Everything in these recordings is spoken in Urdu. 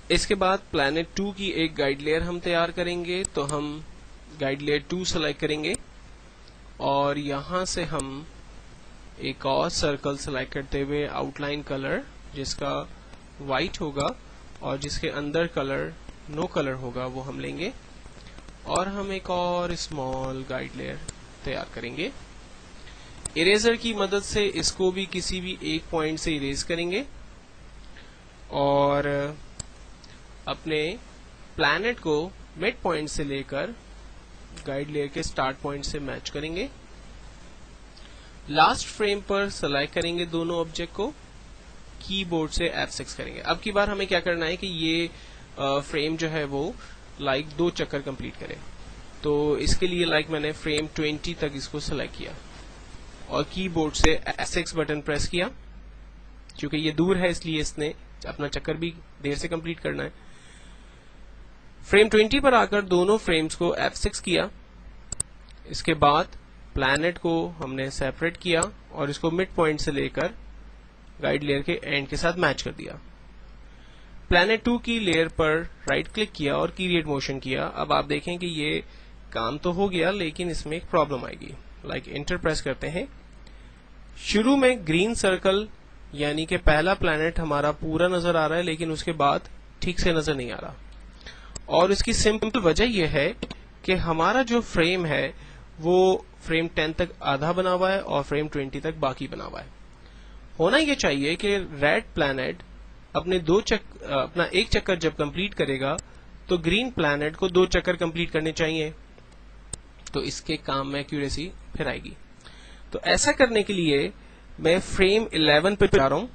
اس کے بعد Planet 2 کی ایک گائیڈ لیئر ہم تیار کریں گے. تو ہم گائیڈ لیئر 2 سلیکٹ کریں گے اور یہاں سے ہم ایک اور سرکل سلیکٹ کرتے ہوئے آؤٹ لائن کلر جس کا وائٹ ہوگا اور جس کے اندر کلر نو کلر ہوگا وہ ہم لیں گے اور ہم ایک اور اسمال گائیڈ لیئر تیار کریں گے. اریزر کی مدد سے اس کو بھی کسی بھی ایک پوائنٹ سے اریز کریں گے اور اپنے پلانٹ کو مڈ پوائنٹ سے لے کر گائیڈ لیئر کے سٹارٹ پوائنٹ سے میچ کریں گے. لاسٹ فریم پر سلیکٹ کریں گے دونوں آبجیکٹ کو, کی بورڈ سے F6 کریں گے. اب کی بار ہمیں کیا کرنا ہے کہ یہ فریم جو ہے وہ لائک 2 چکر کمپلیٹ کرے. تو اس کے لیے لائک میں نے فریم 20 تک اس کو سلیکٹ کیا اور کی بورڈ سے F6 بٹن پریس کیا. چونکہ یہ دور ہے اس لیے اس نے اپنا چکر بھی دیر سے کمپلیٹ کرنا ہے. فریم 20 پر آ کر دونوں فریمز کو F6 کیا. اس کے بعد پلانٹ کو ہم نے سیپریٹ کیا اور اس کو مڈ پوائنٹ سے لے کر گائیڈ لیئر کے اینڈ کے ساتھ میچ کر دیا. Planet 2 کی لیئر پر رائٹ کلک کیا اور کریٹ موشن کیا. اب آپ دیکھیں کہ یہ کام تو ہو گیا لیکن اس میں ایک پرابلم آئے گی. لائک انٹر پریس کرتے ہیں. شروع میں گرین سرکل یعنی کہ پہلا پلانٹ ہمارا پورا نظر آ رہا ہے لیکن اس کے بعد ٹھیک سے نظر نہیں آ رہا اور اس کی سمپل وجہ یہ ہے کہ ہمارا جو فریم ہے وہ فریم 10 تک آدھا بنا ہوا ہے اور فریم 20 تک باقی بنا ہوا ہے. ہونا یہ چاہیے کہ ریڈ پلانٹ اپنا ایک چکر جب کمپلیٹ کرے گا تو گرین پلانٹ کو 2 چکر کمپلیٹ کرنے چاہیے. تو اس کے کام میں ایکوریسی پھر آئے گی. تو ایسا کرنے کے لیے میں فریم 11 پہ جا رہا ہوں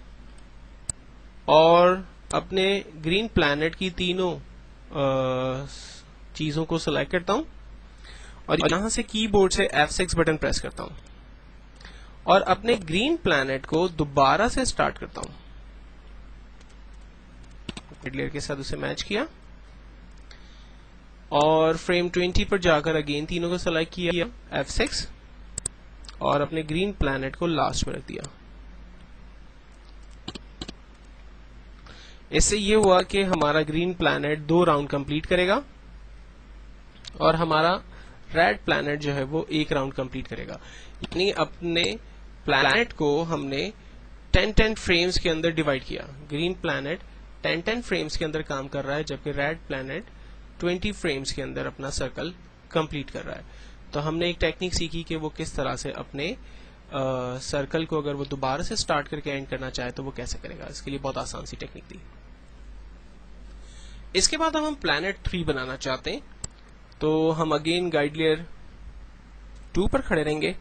اور اپنے گرین پلانٹ کی تینوں چیزوں کو سلیکٹ کرتا ہوں اور یہاں سے کی بورڈ سے F6 بٹن پریس کرتا ہوں اور اپنے گرین پلانٹ کو دوبارہ سے سٹارٹ کرتا ہوں. گائیڈ لیئر کے ساتھ اسے میچ کیا اور فریم 20 پر جا کر اگین تینوں کو سلیکٹ کیا F6 اور اپنے گرین پلانٹ کو لاسٹ میں رکھ دیا. اس سے یہ ہوا کہ ہمارا گرین پلانٹ 2 راؤنڈ کمپلیٹ کرے گا اور ہمارا ریڈ پلانٹ جو ہے وہ 1 راؤنڈ کمپلیٹ کرے گا. یعنی اپنے پلانٹ کو ہم نے 10 فریمز کے اندر ڈیوائڈ کیا. گرین پلانٹ 10 فریمز کے اندر کام کر رہا ہے جبکہ ریڈ پلانٹ 20 فریمز کے اندر اپنا سرکل کمپلیٹ کر رہا ہے. تو ہم نے ایک ٹیکنیک سیکھی کہ وہ کس طرح سے اپنے سرکل کو اگر وہ دوبارہ سے سٹارٹ کر کے اینڈ کرنا چاہے تو وہ کیسے کرے گا. اس کے لیے بہت آسان سی ٹیکنیک تھی. اس کے بعد ہم پلانٹ 3 بنانا چاہتے ہیں تو ہم اگین گائیڈ لیئر 2 پر کھڑے رہیں گے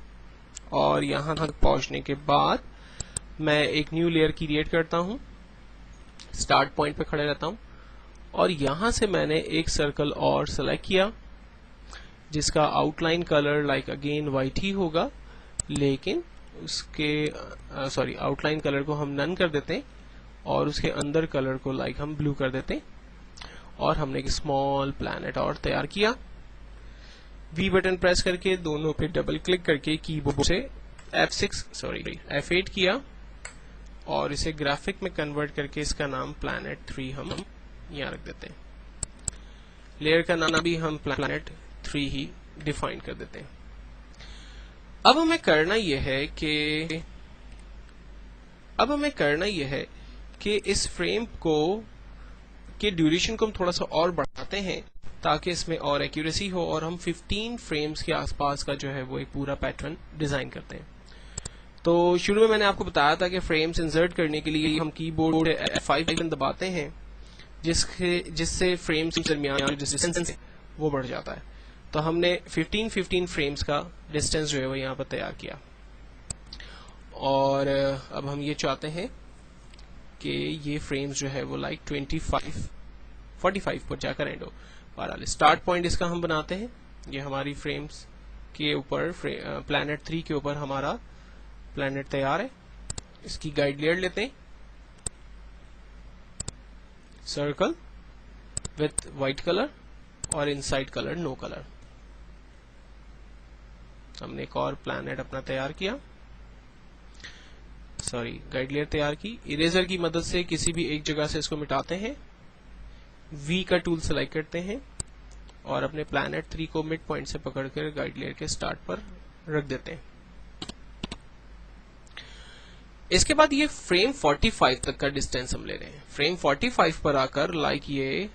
اور یہاں تک پہنچنے کے بعد میں ایک نیو لیئر کریٹ کرتا ہوں. سٹارٹ پوائنٹ پہ کھڑے رہتا ہوں اور یہاں سے میں نے ایک سرکل اور سلیکٹ کیا جس کا outline colour like again white ہی ہوگا لیکن اس کے آؤٹ لائن کلر کو ہم نن کر دیتے ہیں اور اس کے اندر کلر کو لائک ہم بلو کر دیتے ہیں اور ہم نے ایک اسمال پلانٹ اور تیار کیا. وی بٹن پریس کر کے دونوں پہ ڈبل کلک کر کے کی بورڈ سے F8 کیا اور اسے گرافک میں کنورٹ کر کے اس کا نام Planet 3 ہم یہاں رکھ دیتے ہیں. لیئر کا نام بھی ہم Planet 3 ہی ڈیفائن کر دیتے ہیں. اب ہمیں کرنا یہ ہے کہ اس فریم کے ڈیوریشن کو ہم تھوڑا سا اور بڑھاتے ہیں تاکہ اس میں اور ایکوریسی ہو اور ہم 15 فریمز کے آس پاس کا جو ہے وہ ایک پورا پیٹرن ڈیزائن کرتے ہیں. تو شروع میں نے آپ کو بتایا تھا کہ فریمز انسرٹ کرنے کے لیے ہم کی بورڈ F5 دباتے ہیں جس سے فریمز کے درمیان ڈسٹینس وہ بڑھ جاتا ہے. تو ہم نے 15 فریمز کا ڈسٹینس جو ہے وہ یہاں پر تیار کیا اور اب ہم یہ چاہتے ہیں کہ یہ فریمز جو ہے وہ لائک 45 پر جا کر اینڈ ہو. بہرحال اسٹارٹ پوائنٹ اس کا ہم بناتے ہیں. یہ ہماری فریمز کے اوپر پلانٹ 3 کے اوپر ہمارا پلانٹ تیار ہے. اس کی گائیڈ لیئر لیتے ہیں سرکل وتھ وائٹ کلر اور انسائڈ کلر نو کلر. ہم نے ایک اور پلانٹ اپنا تیار کیا گائیڈ لیئر تیار کی. اریزر کی مدد سے کسی بھی ایک جگہ سے اس کو مٹاتے ہیں. V کا ٹول سلیکٹ کرتے ہیں اور اپنے پلانٹ 3 کو مڈ پوائنٹ سے پکڑ کر گائیڈ لیئر کے سٹارٹ پر رکھ دیتے ہیں. اس کے بعد یہ فریم 45 تک کا ڈسٹینس ہم لے رہے ہیں. فریم 45 پر آ کر لائک یہ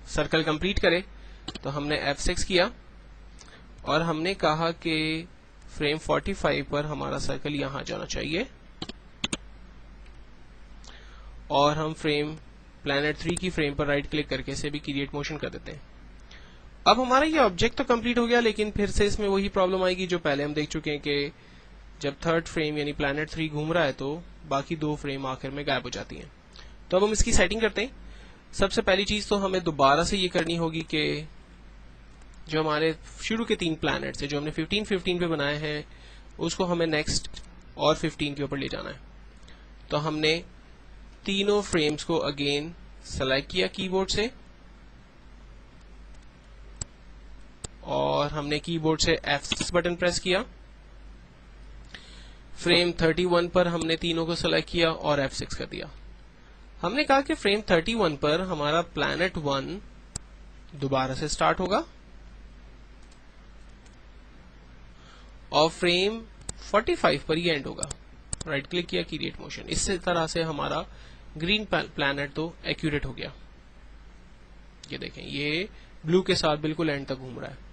سرکل کمپلیٹ کرے تو ہم نے F6 کیا اور ہم نے کہا کہ فریم 45 پر ہمارا سرکل یہاں جانا چاہیے اور ہم فریم پلانٹ 3 کی فریم پر رائٹ کلک کر کے اسے بھی کریٹ موشن کر دیتے ہیں. اب ہمارا یہ آبجیکٹ تو کمپلیٹ ہو گیا لیکن پھر سے اس میں وہی پرابلم آئے گی جو پہلے ہم دیکھ چکے ہیں کہ جب تھرڈ فریم یعنی پلانٹ 3 گھوم رہا ہے تو باقی 2 فریم آخر میں غائب ہو جاتی ہیں. تو اب ہم اس کی سیٹنگ کرتے ہیں. سب سے پہلی چیز تو ہمیں دوبارہ سے یہ کرنی ہوگی کہ جو ہمارے شروع کے 3 پلانٹس ہیں جو ہم نے 15 پہ بنائے ہیں اس کو ہمیں نیکسٹ اور 15 کے اوپر لے جانا ہے. تو ہم نے تینوں فریمز کو اگین سلیکٹ کیا کی بورڈ سے اور ہم نے کی بورڈ سے F6 بٹن پریس کیا. فریم 31 پر ہم نے تینوں کو سلیکٹ کیا اور F6 کر دیا. ہم نے کہا کہ فریم 31 پر ہمارا پلانٹ 1 دوبارہ سے سٹارٹ ہوگا اور فریم 45 پر یہ اینڈ ہوگا. رائٹ کلک کیا کریٹ موشن. اس طرح سے ہمارا گرین پلانٹ تو ایکوریٹ ہو گیا. یہ دیکھیں یہ بلو کے ساتھ بالکل اینڈ تک گھوم رہا ہے.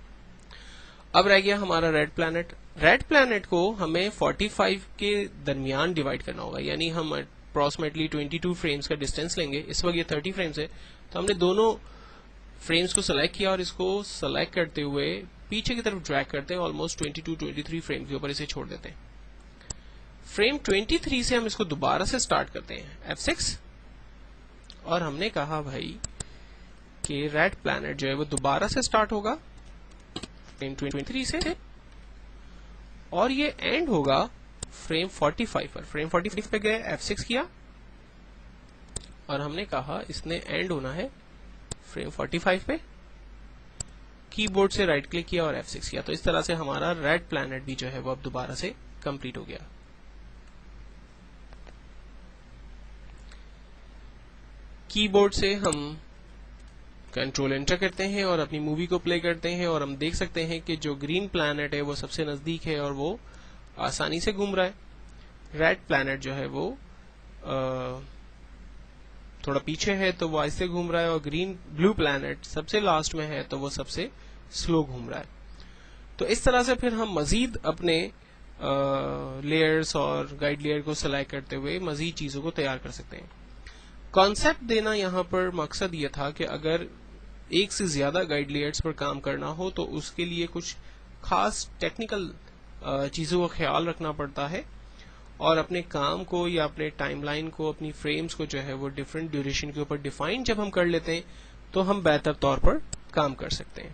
اب رہ گیا ہمارا ریڈ پلانٹ. ریڈ پلانٹ کو ہمیں 45 کے درمیان ڈیوائڈ کرنا ہوگا یعنی ہم اپروکسیمیٹلی 22 فریمز کا ڈسٹینس لیں گے. اس وقت یہ 30 فریمز ہے تو ہم نے دونوں فریمز کو سلیکٹ کیا اور اس کو سلیکٹ کرتے ہوئے پیچھے کی طرف ڈریگ کرتے ہیں آلموسٹ 22-23 فریم کے اوپر اسے چھوڑ دیتے ہیں. فریم 23 سے ہم اس کو دوبارہ سے سٹارٹ کرتے ہیں F6 اور ہم نے کہا بھائی کہ ریڈ پلانٹ جو ہے وہ دوبارہ سے سٹارٹ ہوگا فریم 23 سے اور یہ اینڈ ہوگا فریم 45 پر. فریم 45 پہ گئے F6 کیا اور ہم نے کہا اس نے اینڈ ہونا ہے فریم 45 پہ. کی بورڈ سے رائٹ کلک کیا اور F6 کیا. تو اس طرح سے ہمارا ریڈ پلانٹ بھی جو ہے وہ اب دوبارہ سے کمپلیٹ ہو گیا. کی بورڈ سے ہم کنٹرول انٹر کرتے ہیں اور اپنی مووی کو پلے کرتے ہیں اور ہم دیکھ سکتے ہیں کہ جو گرین پلانٹ ہے وہ سب سے نزدیک ہے اور وہ آسانی سے گھوم رہا ہے. ریڈ پلانٹ جو ہے وہ تھوڑا پیچھے ہے تو وہ آہستہ گھوم رہا ہے اور بلو پلانٹ سب سے لاسٹ میں ہے تو وہ سب سے سلو گھوم رہا ہے. تو اس طرح سے پھر ہم مزید اپنے لیئرز اور گائیڈ لیئر کو سلیکٹ کرتے ہوئے مزید چیزوں کو تیار کر سکتے ہیں. کانسیپٹ دینا یہاں پر مقصد یہ تھا کہ اگر ایک سے زیادہ گائیڈ لیئرز پر کام کرنا ہو تو اس کے لیے کچھ خاص ٹیکنیکل چیزوں کا خیال رکھنا پڑتا ہے اور اپنے کام کو یا اپنے ٹائم لائن کو اپنی فریمز کو جو ہے وہ ڈفرینٹ ڈیوریشن کے اوپر ڈیفائن جب ہم کر لیتے ہیں تو ہم بہتر طور پر کام کر سکتے ہیں.